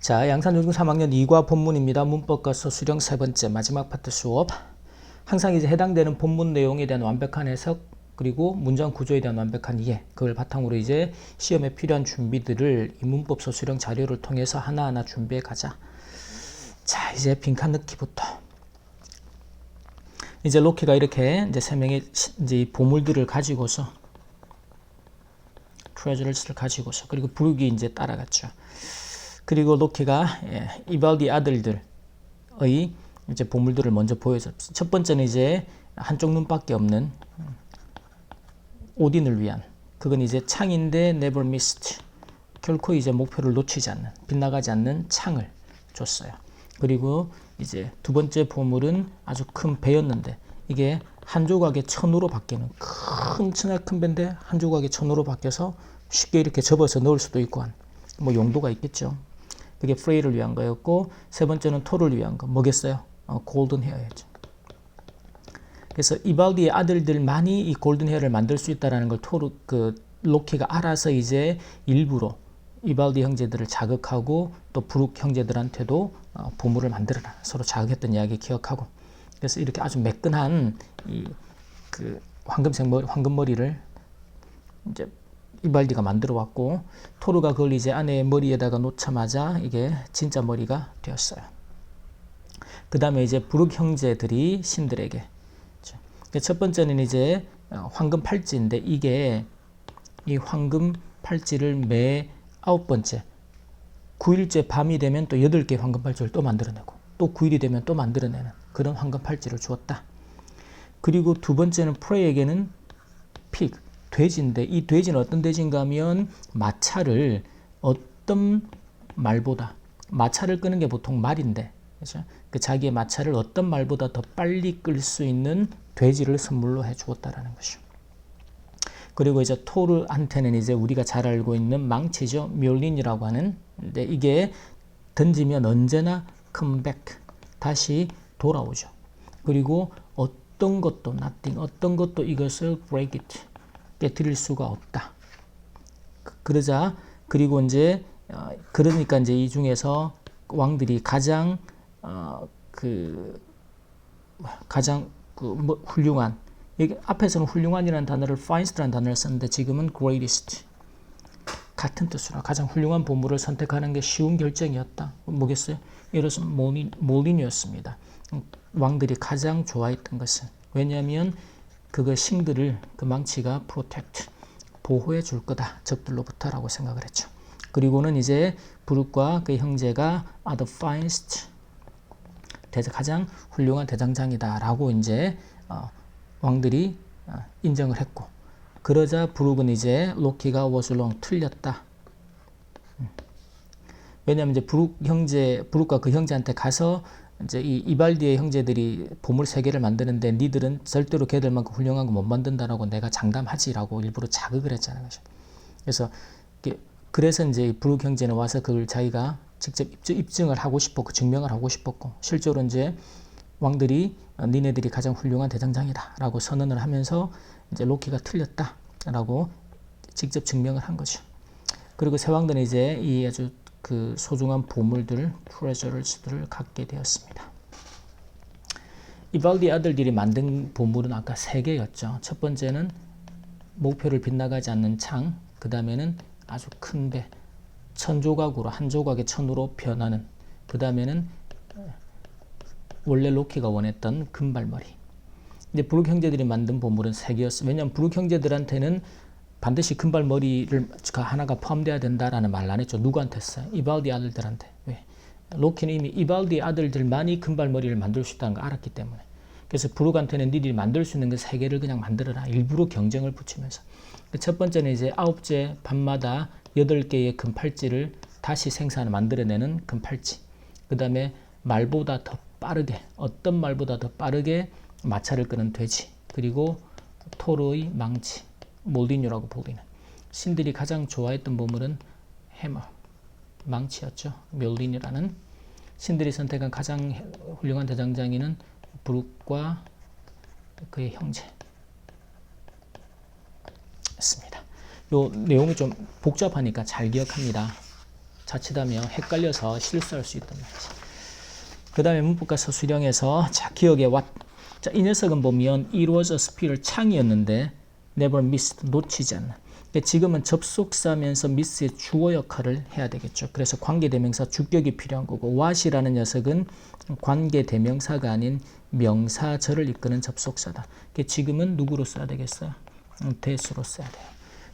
자, 양산중등 3학년 2과 본문입니다. 문법과 서술형 세 번째 마지막 파트 수업. 항상 이제 해당되는 본문 내용에 대한 완벽한 해석 그리고 문장 구조에 대한 완벽한 이해, 그걸 바탕으로 이제 시험에 필요한 준비들을 이 문법 서술형 자료를 통해서 하나하나 준비해 가자. 자, 이제 빈칸 넣기부터. 이제 로키가 이렇게 이제 세 명의 이제 이 보물들을 가지고서 트레저럴스를 가지고서 그리고 브룩이 이제 따라갔죠. 그리고 로키가 이발디 아들들의 이제 보물들을 먼저 보여줬어요. 첫 번째는 이제 한쪽 눈밖에 없는 오딘을 위한, 그건 이제 창인데 never missed, 결코 이제 목표를 놓치지 않는, 빗나가지 않는 창을 줬어요. 그리고 이제 두 번째 보물은 아주 큰 배였는데 이게 한 조각의 천으로 바뀌는, 큰 배인데 한 조각의 천으로 바뀌어서 쉽게 이렇게 접어서 넣을 수도 있고 한 뭐 용도가 있겠죠. 그게 프레이를 위한 거였고, 세 번째는 토를 위한 거 뭐겠어요? 골든 헤어였죠. 그래서 이발디의 아들들만이 이 골든 헤어를 만들 수 있다라는 걸 로키가 알아서 이제 일부러 이발디 형제들을 자극하고 또 브룩 형제들한테도 보물을 만들어라 서로 자극했던 이야기 기억하고, 그래서 이렇게 아주 매끈한 황금머리를 이제 이발디가 만들어 왔고, 토르가 그걸 이제 아내의 머리에다가 놓자마자 이게 진짜 머리가 되었어요. 그 다음에 이제 브룩 형제들이 신들에게, 첫 번째는 이제 황금 팔찌인데, 이게 이 황금 팔찌를 매 9번째 9일째 밤이 되면 또 8개의 황금 팔찌를 또 만들어내고, 또 9일이 되면 또 만들어내는 그런 황금 팔찌를 주었다. 그리고 두 번째는 프레이에게는 픽, 돼지인데, 이 돼지는 어떤 돼지인가 하면 마차를 어떤 말보다, 마차를 끄는 게 보통 말인데, 그렇죠? 그 자기의 마차를 어떤 말보다 더 빨리 끌 수 있는 돼지를 선물로 해 주었다라는 것이죠. 그리고 이제 토르한테는 이제 우리가 잘 알고 있는 망치죠. 뮬린이라고 하는, 근데 이게 던지면 언제나 컴백, 다시 돌아오죠. 그리고 어떤 것도 nothing, 어떤 것도 이것을 break it, 깨뜨릴 수가 없다. 그러자, 그리고 이제 그러니까 이제 이 중에서 왕들이 가장 훌륭한, 여기 앞에서는 훌륭한이라는 단어를 finest라는 단어를 썼는데 지금은 greatest, 같은 뜻으로 가장 훌륭한 보물을 선택하는 게 쉬운 결정이었다. 뭐겠어요? 예를 들어서 몰린이었습니다. 왕들이 가장 좋아했던 것은, 왜냐하면 그거 신들을 그 망치가 protect, 보호해 줄 거다, 적들로부터 라고 생각을 했죠. 그리고는 이제 브룩과 그 형제가 are the finest, 가장 훌륭한 대장장이다 라고 이제 왕들이 인정을 했고, 그러자 브룩은 이제 로키가 was wrong, 틀렸다. 왜냐하면 이제 브룩과 그 형제한테 가서 이제 이 이발디의 형제들이 보물 3개를 만드는데 니들은 절대로 걔들만큼 훌륭한 거 못 만든다라고 내가 장담하지라고 일부러 자극을 했잖아요. 그래서 이제 브룩 형제는 와서 그걸 자기가 직접 입증을 하고 싶었고 증명을 하고 싶었고, 실제로 이제 왕들이 니네들이 가장 훌륭한 대장장이다라고 선언을 하면서 이제 로키가 틀렸다라고 직접 증명을 한 거죠. 그리고 세 왕들은 이제 이 아주 그 소중한 보물들, 트레저럴스들을 갖게 되었습니다. 이발디 아들들이 만든 보물은 아까 3개였죠. 첫 번째는 목표를 빗나가지 않는 창, 그 다음에는 아주 큰 배, 1000조각으로, 한 조각의 1000으로 변하는, 그 다음에는 원래 로키가 원했던 금발머리. 근데 브룩 형제들이 만든 보물은 3개였어요. 왜냐하면 브룩 형제들한테는 반드시 금발머리를 하나가 포함되어야 된다라는 말을 안 했죠. 누구한테 했어요? 이발디 아들들한테. 왜? 로키는 이미 이발디 아들들만이 금발머리를 만들 수 있다는 걸 알았기 때문에. 그래서 브룩한테는 니들이 만들 수 있는 그 3개를 그냥 만들어라, 일부러 경쟁을 붙이면서. 첫 번째는 이제 9째 밤마다 8개의 금팔찌를 다시 만들어내는 금팔찌. 그 다음에 말보다 더 빠르게, 어떤 말보다 더 빠르게 마차를 끄는 돼지. 그리고 토르의 망치, 몰디뉴라고 불리는, 신들이 가장 좋아했던 보물은 해머, 망치였죠. 멸린이라는. 신들이 선택한 가장 훌륭한 대장장이는 브룩과 그의 형제였습니다. 요 내용이 좀 복잡하니까 잘 기억합니다. 자칫하면 헷갈려서 실수할 수 있단 말이지. 그 다음에 문법과 서술형에서 자 기억에 자, 이 녀석은 보면 it was a spear 창이었는데 never missed 놓치지 않는. 지금은 접속사면서 miss의 주어 역할을 해야 되겠죠. 그래서 관계대명사 주격이 필요한 거고 what이라는 녀석은 관계대명사가 아닌 명사절을 이끄는 접속사다. 지금은 누구로 써야 되겠어요? that으로 써야 돼요.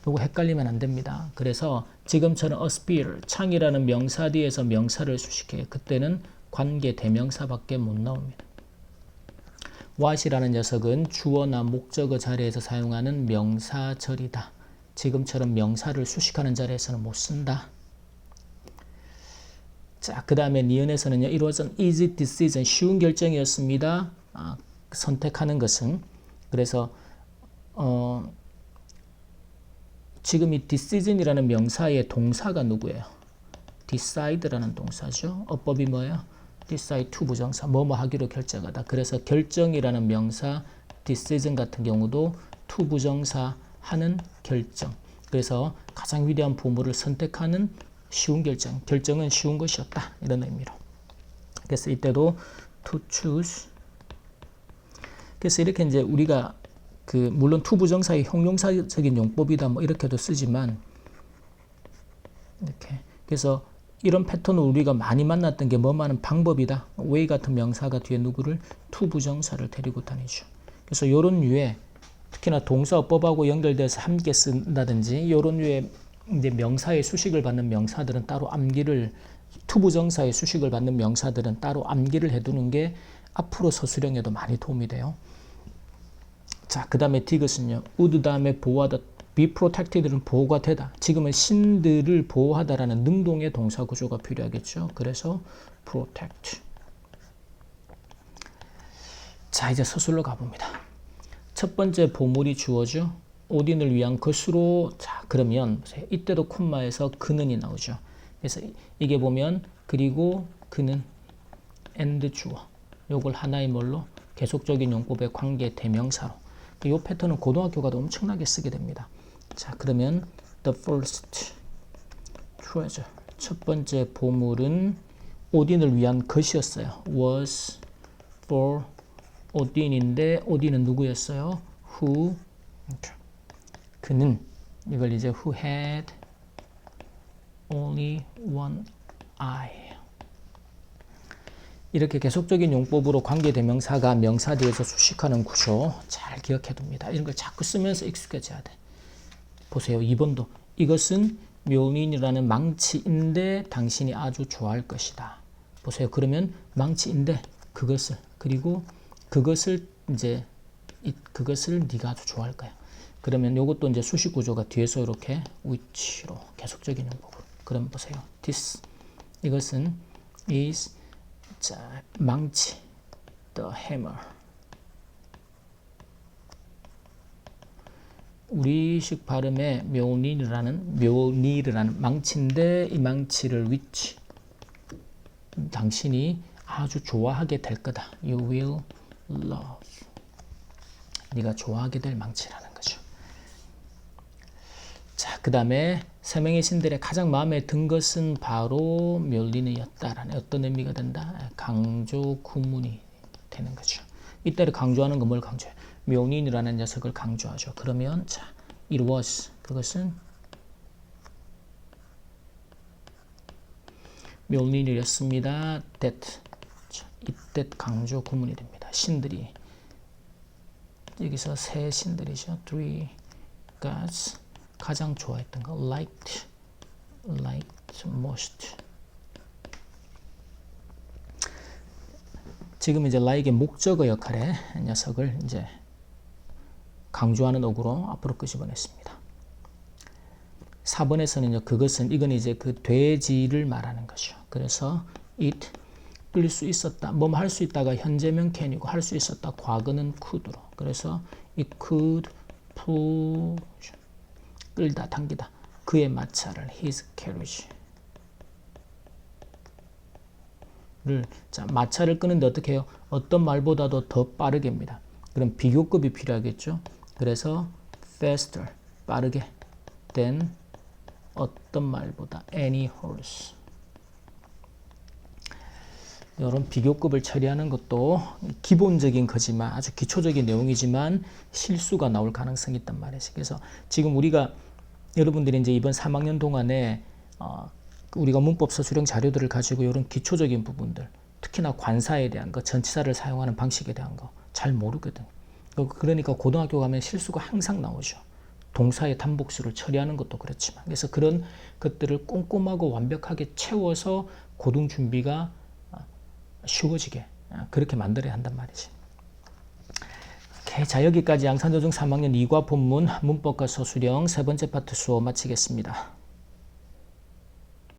이거 헷갈리면 안 됩니다. 그래서 지금처럼 a spear 창이라는 명사 뒤에서 명사를 수식해요. 그때는 관계대명사밖에 못 나옵니다. what이라는 녀석은 주어나 목적어 자리에서 사용하는 명사절이다. 지금처럼 명사를 수식하는 자리에서는 못 쓴다. 자, 그 다음에 니은에서는요. It was an easy decision. 쉬운 결정이었습니다. 선택하는 것은. 그래서 지금 이 decision이라는 명사의 동사가 누구예요? decide라는 동사죠. 어법이 뭐예요? decide to 부정사. 뭐뭐 하기로 결정하다. 그래서 결정이라는 명사 decision 같은 경우도 to 부정사 하는 결정. 그래서 가장 위대한 보물을 선택하는 쉬운 결정. 결정은 쉬운 것이었다. 이런 의미로. 그래서 이때도 to choose. 그래서 이렇게 이제 우리가 물론 to 부정사의 형용사적인 용법이다 뭐 이렇게도 쓰지만 이렇게. 그래서 이런 패턴을 우리가 많이 만났던 게 뭐만한 방법이다. way 같은 명사가 뒤에 누구를 to 부정사를 데리고 다니죠. 그래서 이런 류의 특히나 동사어법하고 연결돼서 함께 쓴다든지 이런 류의 이제 명사의 수식을 받는 명사들은 따로 암기를 to 부정사의 수식을 받는 명사들은 따로 암기를 해두는 게 앞으로 서술형에도 많이 도움이 돼요. 자, 그 다음에 디귿은요. would 다음에 보호하다. be protected는 보호가 되다. 지금은 신들을 보호하다라는 능동의 동사 구조가 필요하겠죠. 그래서 protect. 자, 이제 서술로 가봅니다. 첫 번째 보물이 주어죠. 오딘을 위한 것으로. 자, 그러면 보세요. 이때도 콤마에서 그는이 나오죠. 그래서 이게 보면 그리고 그는 and 주어. 요걸 하나의 뭘로? 계속적인 용법의 관계 대명사로. 이 패턴은 고등학교 가도 엄청나게 쓰게 됩니다. 자, 그러면 the first treasure. 첫 번째 보물은 오딘을 위한 것이었어요. was for 오딘인데 오딘은 누구였어요? who. 그는 이걸 이제 who had only one eye. 이렇게 계속적인 용법으로 관계대명사가 명사 뒤에서 수식하는 구조 잘 기억해 둡니다. 이런 걸 자꾸 쓰면서 익숙해져야 돼. 보세요. 2번도 이것은 묘닌이라는 망치인데 당신이 아주 좋아할 것이다. 보세요. 그러면 망치인데 그것을 그리고 그것을 이제 그것을 네가 아주 좋아할 거야. 그러면 이것도 이제 수식 구조가 뒤에서 이렇게 which로 계속적인 용법으로. 그럼 보세요. this 이것은 is 자, 망치 the hammer. 우리식 발음에 묘니르라는 망치인데 이 망치를 which 당신이 아주 좋아하게 될 거다. You will love. 네가 좋아하게 될 망치라는 거죠. 자, 그 다음에 세 명의 신들의 가장 마음에 든 것은 바로 멸린이었다라는 어떤 의미가 된다? 강조 구문이 되는 거죠. 이때를 강조하는 건 뭘 강조해요? 묘닌이라는 녀석을 강조하죠. 그러면 자, it was 그것은 묘닌이었습니다. that 자, 이때 강조 구문이 됩니다. 신들이 여기서 세 신들이죠. three gods 가장 좋아했던 거 liked most. 지금 이제 like의 목적어 역할의 녀석을 이제 강조하는 어구로 앞으로 끄집어냈습니다. 4번에서는요, 그것은 이건 이제 그 돼지를 말하는 거죠. 그래서 it 끌 수 있었다. 뭐 할 수 있다가 현재면 can이고 할 수 있었다. 과거는 could로. 그래서 it could push 끌다 당기다. 그의 마차를 his carriage. 자, 마차를 끄는데 어떻게 해요? 어떤 말보다도 더 빠르게입니다. 그럼 비교급이 필요하겠죠. 그래서 faster 빠르게 than 어떤 말보다 any horse 이런 비교급을 처리하는 것도 기본적인 거지만 아주 기초적인 내용이지만 실수가 나올 가능성이 있단 말이지. 그래서 지금 우리가 여러분들이 이제 이번 3학년 동안에 우리가 문법서 수령 자료들을 가지고 이런 기초적인 부분들, 특히나 관사에 대한 거, 전치사를 사용하는 방식에 대한 거 잘 모르거든. 그러니까 고등학교 가면 실수가 항상 나오죠. 동사의 단복수를 처리하는 것도 그렇지만. 그래서 그런 것들을 꼼꼼하고 완벽하게 채워서 고등 준비가 쉬워지게 그렇게 만들어야 한단 말이지. 오케이, 자, 여기까지 양산조중 3학년 2과 본문 문법과 서술형 세 번째 파트 수업 마치겠습니다.